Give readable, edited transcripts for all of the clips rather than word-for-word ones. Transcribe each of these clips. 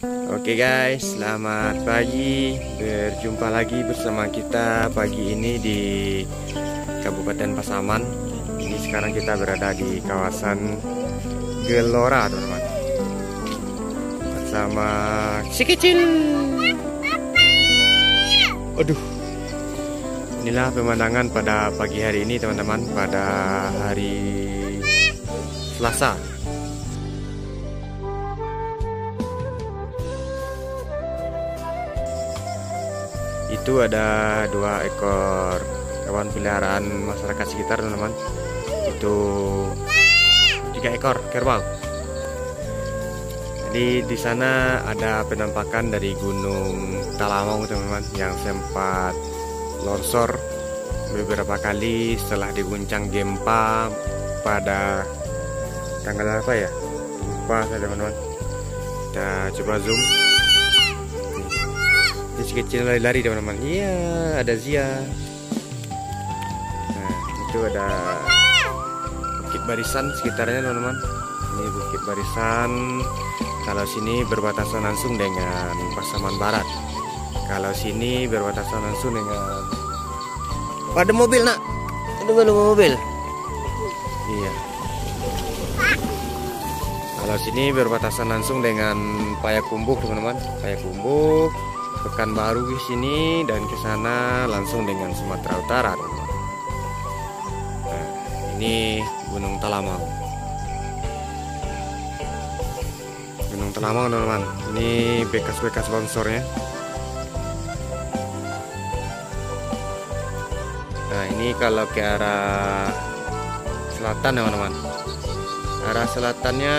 Oke guys, selamat pagi. Berjumpa lagi bersama kita pagi ini di Kabupaten Pasaman. Ini sekarang kita berada di kawasan Gelora, teman-teman. Bersama si kecil. Aduh. Inilah pemandangan pada pagi hari ini, teman-teman, pada hari Selasa. Itu ada 2 ekor hewan peliharaan masyarakat sekitar, teman-teman. Itu 3 ekor kerbau. Jadi di sana ada penampakan dari Gunung Talamau, teman-teman, yang sempat longsor beberapa kali setelah diguncang gempa pada tanggal apa ya? Lupa saya, teman-teman. Kita coba zoom. Si kecil lari-lari, teman-teman. Iya, ada Zia. Nah, itu ada Bukit Barisan sekitarnya, teman-teman. Ini Bukit Barisan. Kalau sini berbatasan langsung dengan Pasaman Barat. Kalau sini berbatasan langsung dengan... Ada mobil, nak. Ada mobil. Iya. Kalau sini berbatasan langsung dengan Payakumbuh, teman-teman. Payakumbuh, Pekanbaru di sini, dan ke sana langsung dengan Sumatera Utara, teman-teman. Nah, ini Gunung Talamau. Gunung Talamau, teman-teman. Ini bekas-bekas longsornya. Nah, ini kalau ke arah selatan, teman-teman. Arah selatannya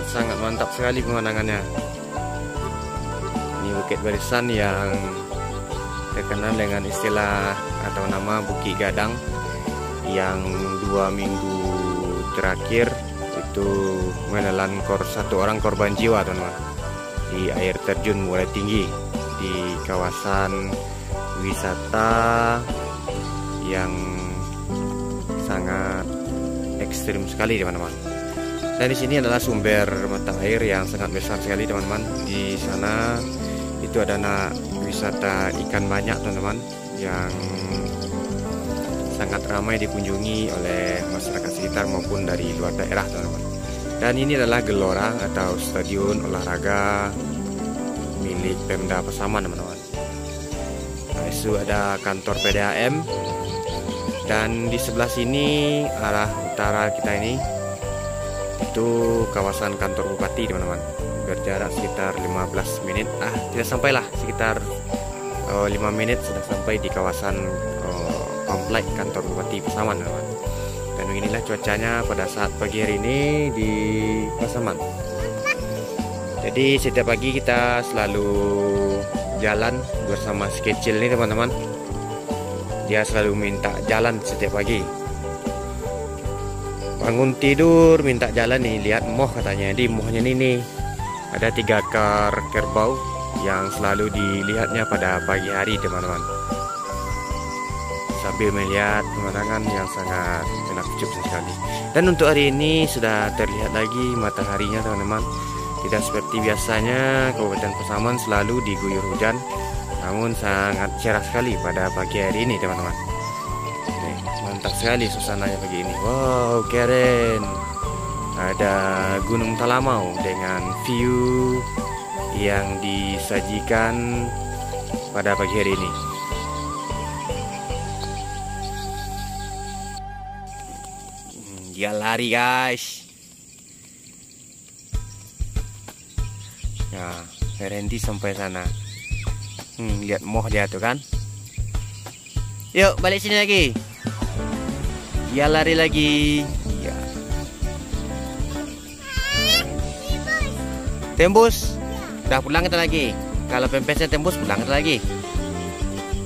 sangat mantap sekali pemandangannya. Ini Bukit Barisan yang terkenal dengan istilah atau nama Bukit Gadang, yang 2 minggu terakhir itu menelan satu orang korban jiwa, teman-teman, di air terjun mulai tinggi di kawasan wisata yang sangat ekstrim sekali, teman-teman. Dan di sini adalah sumber mata air yang sangat besar sekali, teman-teman. Di sana itu ada wisata ikan banyak, teman-teman, yang sangat ramai dikunjungi oleh masyarakat sekitar maupun dari luar daerah, teman-teman. Dan ini adalah Gelora atau stadion olahraga milik Pemda Pasaman, teman-teman. Nah, itu ada kantor PDAM. Dan di sebelah sini arah utara kita ini itu kawasan kantor bupati, teman-teman. Berjarak sekitar 15 menit. Tidak sampailah, sekitar 5 menit sudah sampai di kawasan komplek kantor bupati Pasaman, teman-teman. Dan beginilah cuacanya pada saat pagi hari ini di Pasaman. Jadi setiap pagi kita selalu jalan bersama si kecil ini, teman-teman. Dia selalu minta jalan setiap pagi. Bangun tidur minta jalan nih. Lihat moh, katanya. Di mohnya ini ada 3 ekor kerbau yang selalu dilihatnya pada pagi hari, teman-teman, sambil melihat pemandangan yang sangat menakjub sekali. Dan untuk hari ini sudah terlihat lagi mataharinya, teman-teman. Tidak seperti biasanya Kabupaten Pasaman selalu diguyur hujan, namun sangat cerah sekali pada pagi hari ini, teman-teman. Mantap sekali suasananya pagi ini. Wow, keren. Ada Gunung Talamau dengan view yang disajikan pada pagi hari ini. Dia lari, guys. Nah, berhenti sampai sana. Lihat moh dia tuh kan. Yuk, balik sini lagi. Dia lari lagi. Ya. Tembus. Udah pulang kita lagi. Kalau pempesnya tembus, pulang kita lagi.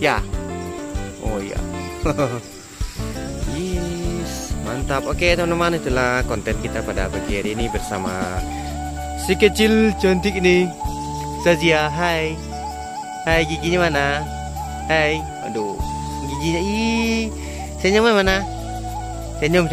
Ya. Oh iya. Yes, mantap. Oke, teman-teman, itulah konten kita pada pagi hari ini bersama si kecil cantik ini. Sazia, hai. Hai, giginya mana? Hai. Aduh, giginya. Senyumnya mana? Senyum.